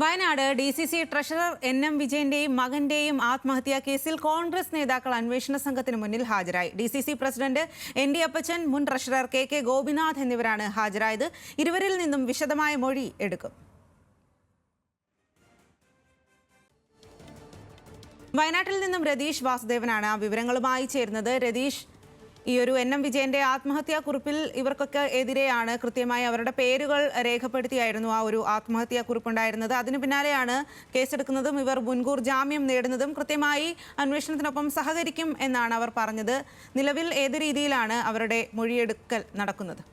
Wayanad DCC treasurer NM വിജയന്റെയും മകന്റെയും ആത്മഹത്യാ കേസിൽ കോൺഗ്രസ് നേതാക്കൾ അന്വേഷണ സംഘത്തിന് മുന്നിൽ ഹാജരായി. DCC പ്രസിഡന്റ് ND അപ്പച്ചൻ, മുൻ ട്രഷറർ KK ഗോപിനാഥ് എന്നിവരാണ് ഹാജരായത്. ഇരുവരിൽ നിന്നും വിശദമായ മൊഴി എടുക്കും. വയനാട്ടിൽ നിന്നും രതീഷ് വാസുദേവനാണ് വിവരങ്ങളുമായി ചേരുന്നത്. രതീഷ്, ഈ ഒരു NM വിജയന്റെ ആത്മഹത്യാ കുറിപ്പിൽ ഇവർക്കൊക്കെ എതിരെയാണ് കൃത്യമായി അവരുടെ പേരുകൾ രേഖപ്പെടുത്തിയായിരുന്നു ആ ഒരു ആത്മഹത്യാ കുറിപ്പുണ്ടായിരുന്നത്. അതിനു പിന്നാലെയാണ് കേസെടുക്കുന്നതും ഇവർ മുൻകൂർ ജാമ്യം നേടുന്നതും. കൃത്യമായി അന്വേഷണത്തിനൊപ്പം സഹകരിക്കും എന്നാണ് അവർ പറഞ്ഞത്. നിലവിൽ ഏത് രീതിയിലാണ് അവരുടെ മൊഴിയെടുക്കൽ നടക്കുന്നത്?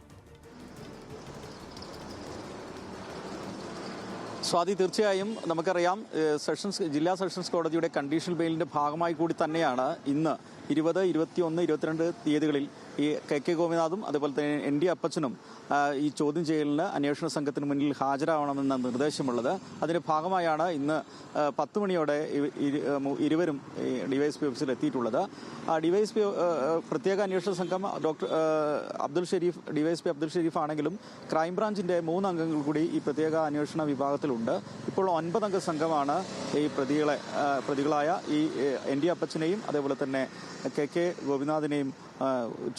സ്വാതി, തീർച്ചയായും നമുക്കറിയാം, ജില്ലാ സെഷൻസ് കോടതിയുടെ കണ്ടീഷണൽ ബെയിലിന്റെ ഭാഗമായി കൂടി തന്നെയാണ് ഇന്ന് 20, 21, 22 തീയതികളിൽ ഈ KK ഗോപിനാഥും അതുപോലെ തന്നെ ND അപ്പച്ചനും ഈ ചോദ്യം ചെയ്യലിന് അന്വേഷണ സംഘത്തിന് മുന്നിൽ ഹാജരാവണമെന്ന നിർദ്ദേശമുള്ളത്. അതിന്റെ ഭാഗമായാണ് ഇന്ന് 10 മണിയോടെ ഇരുവരും ഡിവൈഎസ്പി ഓഫീസിൽ എത്തിയിട്ടുള്ളത്. ഡിവൈഎസ്പി പ്രത്യേക അന്വേഷണ സംഘം ഡിവൈഎസ്പി അബ്ദുൽ ഷെരീഫ് ആണെങ്കിലും ക്രൈംബ്രാഞ്ചിന്റെ 3 അംഗങ്ങൾ കൂടി ഈ പ്രത്യേക അന്വേഷണ വിഭാഗത്തിലുണ്ട്. ഇപ്പോൾ 9 അംഗ സംഘമാണ് ഈ പ്രതികളായ ഈ ND അപ്പച്ചനെയും അതേപോലെ തന്നെ KK ഗോപിനാഥിനെയും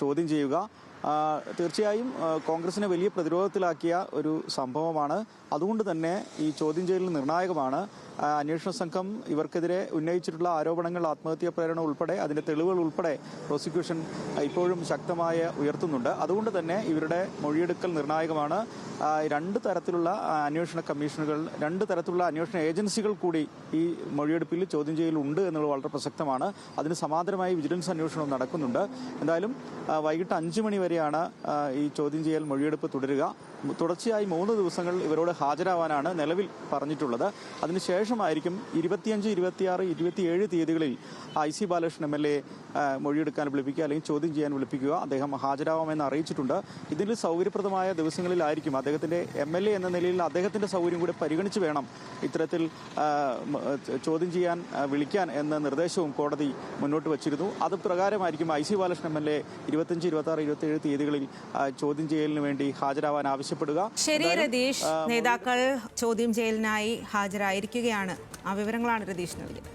ചോദ്യം ചെയ്യുക. തീർച്ചയായും കോൺഗ്രസിനെ വലിയ പ്രതിരോധത്തിലാക്കിയ ഒരു സംഭവമാണ്. അതുകൊണ്ട് തന്നെ ഈ ചോദ്യം ചെയ്യൽ നിർണായകമാണ്. അന്വേഷണ സംഘം ഇവർക്കെതിരെ ഉന്നയിച്ചിട്ടുള്ള ആരോപണങ്ങൾ, ആത്മഹത്യാ പ്രേരണ ഉൾപ്പെടെ അതിന്റെ തെളിവുകൾ ഉൾപ്പെടെ പ്രോസിക്യൂഷൻ ഇപ്പോഴും ശക്തമായ ഉയർത്തുന്നുണ്ട്. അതുകൊണ്ട് തന്നെ ഇവരുടെ മൊഴിയെടുക്കൽ നിർണായകമാണ്. 2 തരത്തിലുള്ള അന്വേഷണ കമ്മീഷനുകൾ, 2 തരത്തിലുള്ള അന്വേഷണ ഏജൻസികൾ കൂടി ഈ മൊഴിയെടുപ്പിൽ ചോദ്യം ചെയ്യലുണ്ട് എന്നുള്ളത് വളരെ പ്രസക്തമാണ്. അതിന് സമാന്തരമായി വിജിലൻസ് അന്വേഷണം നടക്കുന്നുണ്ട്. എന്തായാലും വൈകിട്ട് 5 മണി വരെയാണ് ഈ ചോദ്യം ചെയ്യൽ മൊഴിയെടുപ്പ് തുടരുക. തുടർച്ചയായി 3 ദിവസങ്ങൾ ഇവരോട് ഹാജരാവാനാണ് നിലവിൽ പറഞ്ഞിട്ടുള്ളത്. അതിനുശേഷമായിരിക്കും 25, 26, 27 തീയതികളിൽ IC ബാലകൃഷ്ണൻ MLA മൊഴിയെടുക്കാൻ വിളിപ്പിക്കുക അല്ലെങ്കിൽ ചോദ്യം ചെയ്യാൻ വിളിപ്പിക്കുക. അദ്ദേഹം ഹാജരാവാമെന്ന് അറിയിച്ചിട്ടുണ്ട്. ഇതിൽ സൗകര്യപ്രദമായ ദിവസങ്ങളിലായിരിക്കും അദ്ദേഹത്തിന്റെ MLA എന്ന നിലയിൽ അദ്ദേഹത്തിന്റെ സൗകര്യം കൂടി പരിഗണിച്ച് വേണം ഇത്തരത്തിൽ ചോദ്യം ചെയ്യാൻ വിളിക്കാൻ എന്ന നിർദ്ദേശവും കോടതി മുന്നോട്ട് വച്ചിരുന്നു. അത് പ്രകാരമായിരിക്കും IC ബാലകൃഷ്ണൻ MLA 25, 26, 27 തീയതികളിൽ ചോദ്യം ചെയ്യലിന് വേണ്ടി ഹാജരാവാൻ ആവശ്യപ്പെടുക. ശരി രതീഷ്, നേതാക്കൾ ചോദ്യം ചെയ്യലിനായി ഹാജരായിരിക്കുകയാണ്. ആ വിവരങ്ങളാണ് രതീഷ് നൽകിയത്.